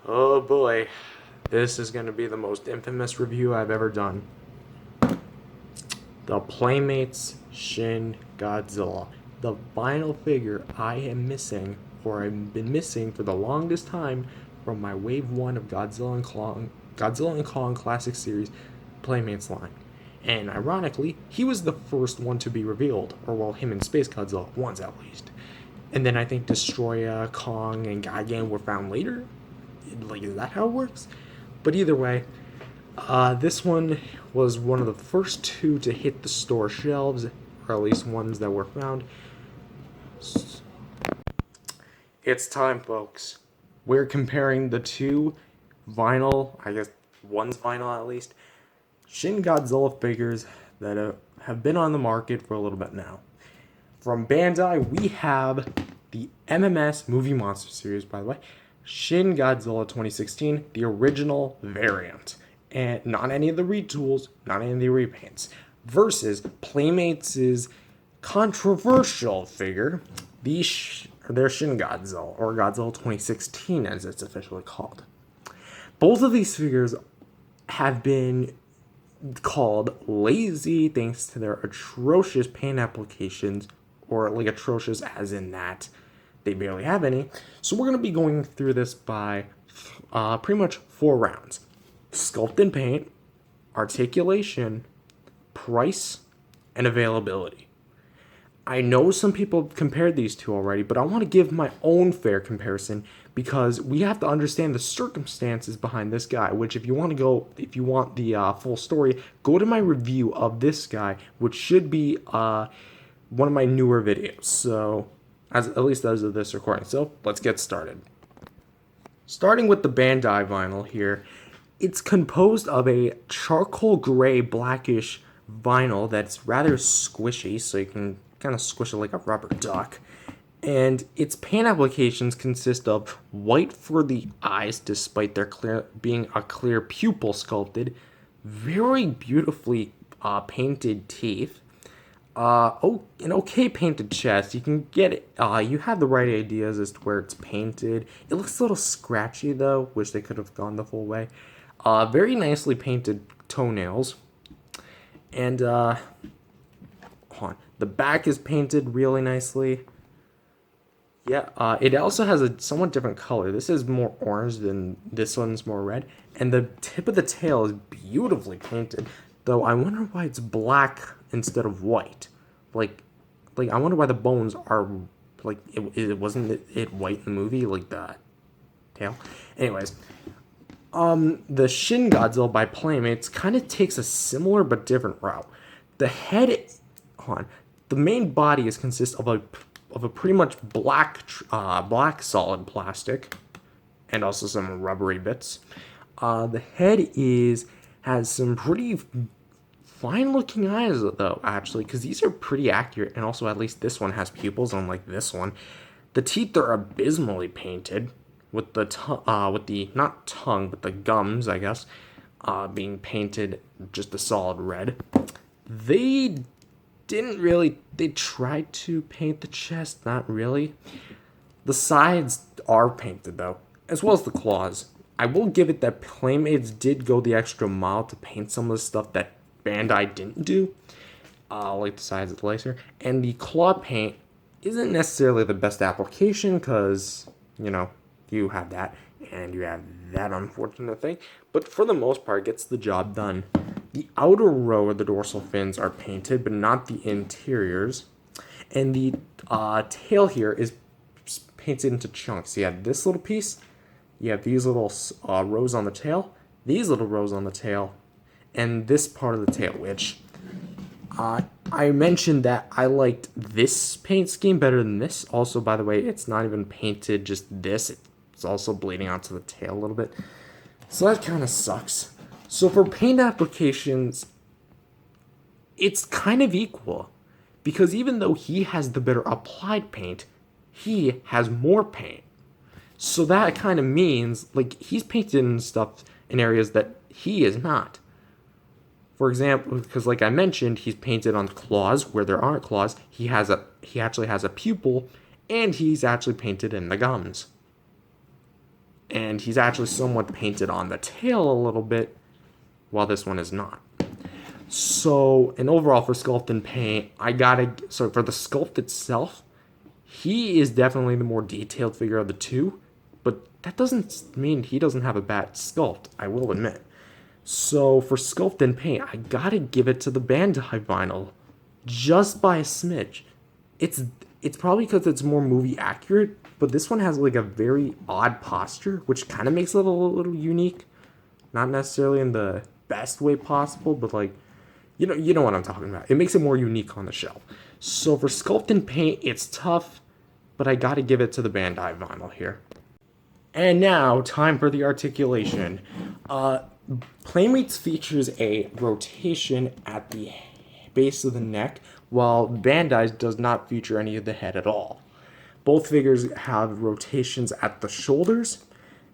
Oh boy, this is going to be the most infamous review I've ever done. The Playmates Shin Godzilla. The final figure I am missing, or I've been missing for the longest time from my Wave 1 of Godzilla and Kong Classic Series Playmates line. And ironically, he was the first one to be revealed, or well, him and Space Godzilla, once at least. And then I think Destroya, Kong, and Gigan were found later. Like, is that how it works? But either way, this one was one of the first two to hit the store shelves, or at least ones that were found. It's time, folks. We're comparing the two vinyl, I guess one's vinyl at least, Shin Godzilla figures that have been on the market for a little bit now. From Bandai, we have the MMS Movie Monster Series, by the way, Shin Godzilla 2016, the original variant, and not any of the retools, not any of the repaints, versus Playmates' controversial figure, their Shin Godzilla, or Godzilla 2016 as it's officially called. Both of these figures have been called lazy thanks to their atrocious paint applications, or like atrocious as in that they barely have any. So we're going to be going through this by pretty much 4 rounds. Sculpt and paint, articulation, price, and availability. I know some people have compared these two already, but I want to give my own fair comparison because we have to understand the circumstances behind this guy, which if you want the full story, go to my review of this guy, which should be one of my newer videos. So, at least as of this recording. So, let's get started. Starting with the Bandai vinyl here, it's composed of a charcoal gray blackish vinyl that's rather squishy, so you can kind of squish it like a rubber duck. And its paint applications consist of white for the eyes, despite there being a clear pupil sculpted, very beautifully painted teeth, an okay painted chest. You can get it. You have the right ideas as to where it's painted. It looks a little scratchy though. Wish they could have gone the full way. Very nicely painted toenails, and hold on. The back is painted really nicely. Yeah, it also has a somewhat different color. This is more orange than this one's more red, and the tip of the tail is beautifully painted. Though I wonder why it's black instead of white. Like I wonder why the bones are like it wasn't it white in the movie, like the tail. Anyways, the Shin Godzilla by Playmates kind of takes a similar but different route. The head, the main body consists of a pretty much black solid plastic, and also some rubbery bits. The head has some pretty fine looking eyes though, actually, because these are pretty accurate, and also at least this one has pupils, unlike this one. The teeth are abysmally painted, with the not tongue but the gums, I guess, being painted just a solid red. They tried to paint the chest, not really. The sides are painted though, as well as the claws. I will give it that Playmates did go the extra mile to paint some of the stuff that Bandai didn't do, like the sides of the laser. And the claw paint isn't necessarily the best application because, you have that and you have that unfortunate thing. But for the most part, it gets the job done. The outer row of the dorsal fins are painted, but not the interiors. And the tail here is painted into chunks. You have this little piece, you have these little rows on the tail, these little rows on the tail, and this part of the tail, which I mentioned that I liked this paint scheme better than this. Also, by the way, it's not even painted just this. It's also bleeding onto the tail a little bit. So that kind of sucks. So for paint applications, it's kind of equal. Because even though he has the better applied paint, he has more paint. So that kind of means, like, he's painted in stuff in areas that he is not. For example, because like I mentioned, he's painted on claws where there aren't claws. He actually has a pupil, and he's actually painted in the gums. and he's actually somewhat painted on the tail a little bit, while this one is not. So, and overall for sculpt and paint, so for the sculpt itself, he is definitely the more detailed figure of the two, but that doesn't mean he doesn't have a bad sculpt, I will admit. So for sculpt and paint, I gotta give it to the Bandai vinyl, just by a smidge. It's probably because it's more movie accurate, but this one has like a very odd posture, which kind of makes it a little unique. Not necessarily in the best way possible, but like, you know what I'm talking about. It makes it more unique on the shelf. So for sculpt and paint, it's tough, but I gotta give it to the Bandai vinyl here. And now, time for the articulation. Playmates features a rotation at the base of the neck, while Bandai's does not feature any of the head at all. Both figures have rotations at the shoulders,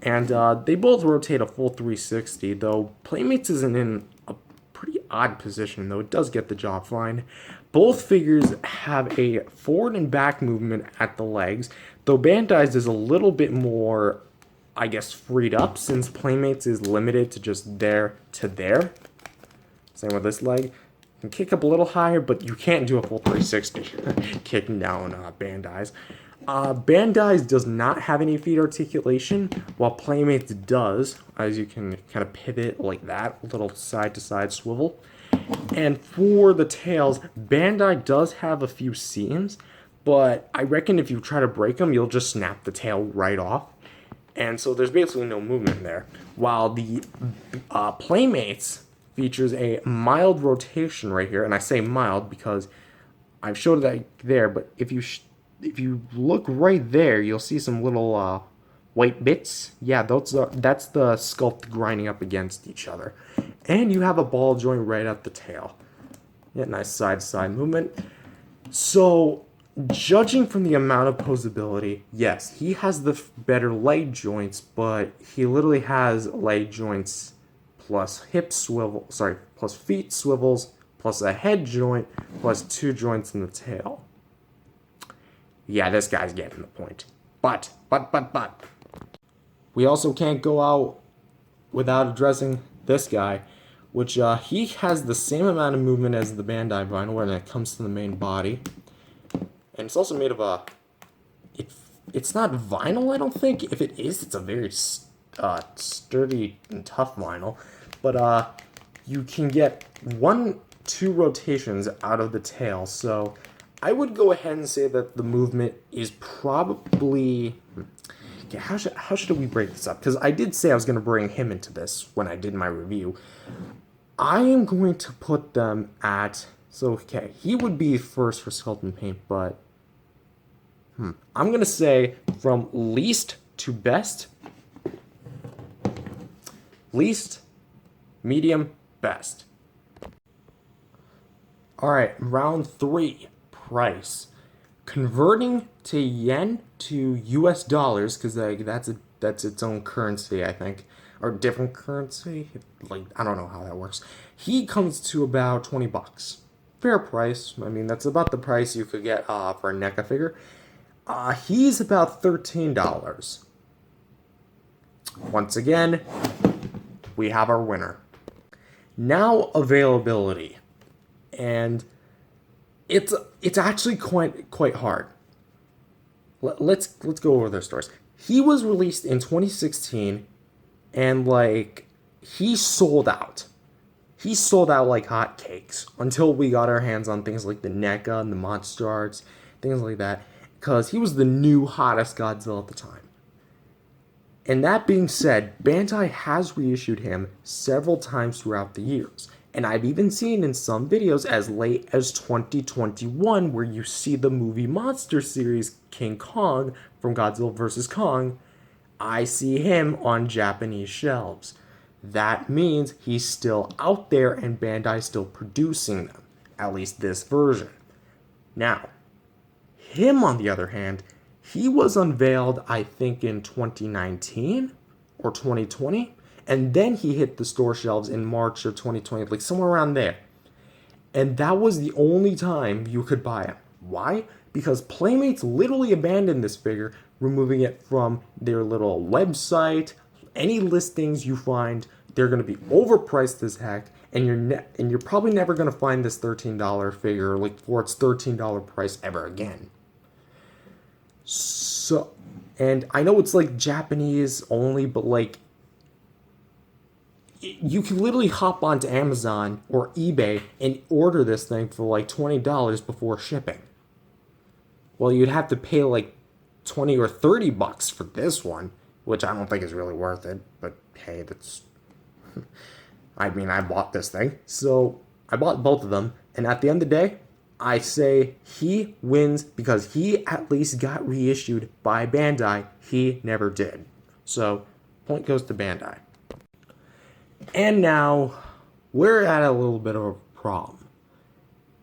and they both rotate a full 360, though Playmates is in a pretty odd position, though it does get the job fine. Both figures have a forward and back movement at the legs, though Bandai's is a little bit more, I guess, freed up, since Playmates is limited to just there to there. Same with this leg. You can kick up a little higher, but you can't do a full 360 kicking down Bandai's. Bandai's does not have any feet articulation, while Playmates does, as you can kind of pivot like that, a little side-to-side swivel. And for the tails, Bandai does have a few seams, but I reckon if you try to break them, you'll just snap the tail right off. And so there's basically no movement there. While the Playmates features a mild rotation right here, and I say mild because I've showed that there, but if you look right there, you'll see some little white bits. Yeah, that's the sculpt grinding up against each other. And you have a ball joint right at the tail. Yeah, nice side-to-side movement. So, judging from the amount of posability, yes, he has the better leg joints, but he literally has leg joints plus plus feet swivels, plus a head joint, plus 2 joints in the tail. Yeah, this guy's getting the point. But. We also can't go out without addressing this guy, which he has the same amount of movement as the Bandai vinyl when it comes to the main body. And it's also made of a... It's not vinyl, I don't think. If it is, it's a very sturdy and tough vinyl. But you can get 2 rotations out of the tail, so I would go ahead and say that the movement is probably... Okay, how should we break this up? Because I did say I was going to bring him into this when I did my review. I am going to put them at... So, okay, he would be first for sculpt and paint, but... I'm going to say from least to best. Least, medium, best. Alright, round 3. Price. Converting to yen to US dollars, because that's its own currency, I think, or different currency. Like, I don't know how that works. He comes to about $20. Fair price. I mean, that's about the price you could get for a NECA figure. He's about $13. Once again, we have our winner. Now availability, and it's actually quite hard. Let's go over their stories. He was released in 2016, and like he sold out. He sold out like hotcakes until we got our hands on things like the NECA and the Monster Arts, things like that, because he was the new hottest Godzilla at the time. And that being said, Bandai has reissued him several times throughout the years. And I've even seen in some videos as late as 2021 where you see the movie monster series King Kong from Godzilla vs. Kong. I see him on Japanese shelves. That means he's still out there and Bandai's still producing them. At least this version. Now, him on the other hand, he was unveiled, I think, in 2019 or 2020. And then he hit the store shelves in March of 2020, like somewhere around there. And that was the only time you could buy him. Why? Because Playmates literally abandoned this figure removing it from their little website. Any listings you find, they're going to be overpriced as heck, and you're probably never going to find this $13 figure like for its $13 price ever again. So, and I know it's like Japanese only, but like you can literally hop onto Amazon or eBay and order this thing for like $20 before shipping. Well, you'd have to pay like 20 or 30 bucks for this one, which I don't think is really worth it, but hey, that's I mean, I bought this thing. So, I bought both of them, and at the end of the day, I say he wins because he at least got reissued by Bandai. He never did. So, point goes to Bandai. And now, we're at a little bit of a problem.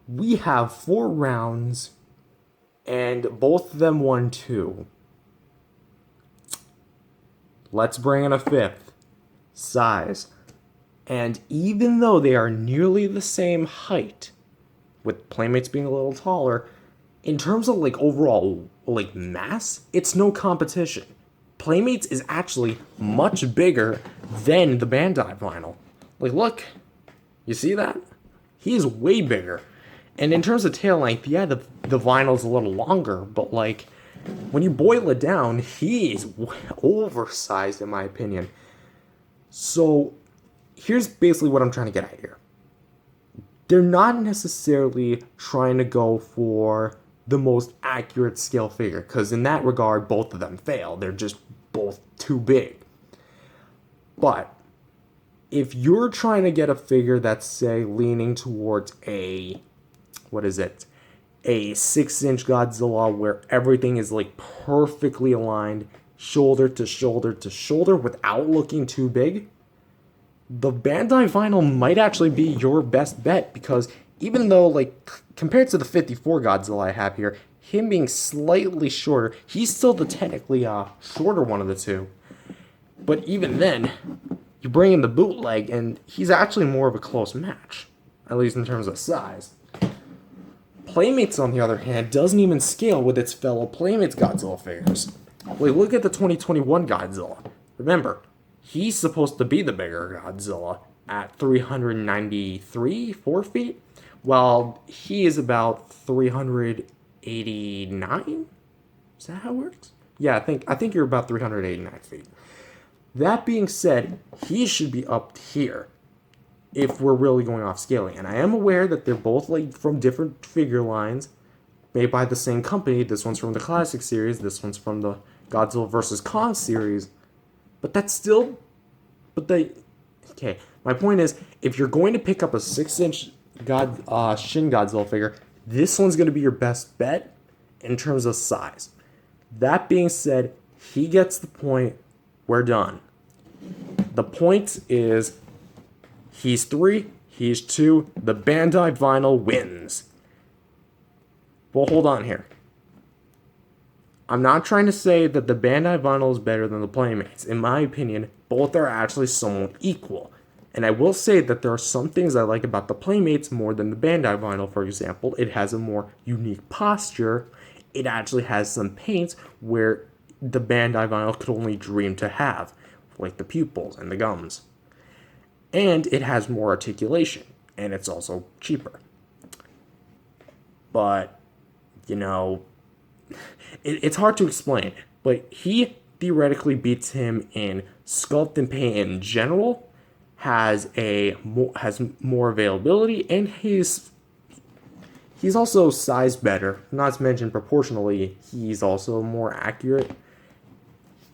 We have 4 rounds, and both of them won 2. Let's bring in a 5th. Size. And even though they are nearly the same height, with Playmates being a little taller, in terms of like overall like mass, it's no competition. Playmates is actually much bigger than the Bandai vinyl. Like, look, you see that? He is way bigger. And in terms of tail length, yeah, the vinyl's a little longer, but like when you boil it down, he is oversized in my opinion. So here's basically what I'm trying to get at here. They're not necessarily trying to go for the most accurate scale figure, because in that regard, both of them fail. They're just both too big. But if you're trying to get a figure that's, say, leaning towards a 6-inch Godzilla where everything is like perfectly aligned, shoulder to shoulder to shoulder without looking too big, the Bandai vinyl might actually be your best bet, because even though, like, compared to the 54 Godzilla I have here, him being slightly shorter, he's still the technically shorter one of the two. But even then, you bring in the bootleg, and he's actually more of a close match, at least in terms of size. Playmates, on the other hand, doesn't even scale with its fellow Playmates Godzilla figures. Like, look at the 2021 Godzilla. Remember, he's supposed to be the bigger Godzilla at 394 feet, while he is about 389? Is that how it works? Yeah, I think you're about 389 feet. That being said, he should be up here if we're really going off scaling. And I am aware that they're both like from different figure lines made by the same company. This one's from the Classic series, this one's from the Godzilla vs. Kong series. But that's still... Okay, my point is, if you're going to pick up a 6-inch Shin Godzilla figure, this one's going to be your best bet in terms of size. That being said, he gets the point. We're done. The point is, he's 3, he's 2, the Bandai vinyl wins. Well, hold on here. I'm not trying to say that the Bandai vinyl is better than the Playmates. In my opinion, both are actually somewhat equal. And I will say that there are some things I like about the Playmates more than the Bandai vinyl. For example, it has a more unique posture. It actually has some paints where the Bandai vinyl could only dream to have, like the pupils and the gums. And it has more articulation, and it's also cheaper. But, you know, it's hard to explain, but he theoretically beats him in sculpt and paint in general, has more availability, and he's also sized better. Not to mention proportionally, he's also more accurate.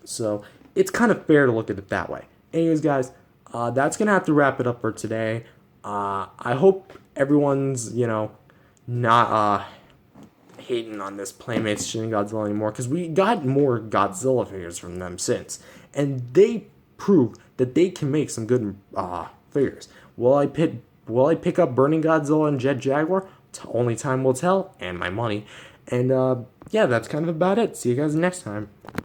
So it's kind of fair to look at it that way. Anyways, guys, that's gonna have to wrap it up for today. I hope everyone's not hating on this Playmates Shin Godzilla anymore, because we got more Godzilla figures from them since, and they prove that they can make some good figures. Will I pick up Burning Godzilla and Jet Jaguar? Only time will tell, and my money. And yeah, that's kind of about it. See you guys next time.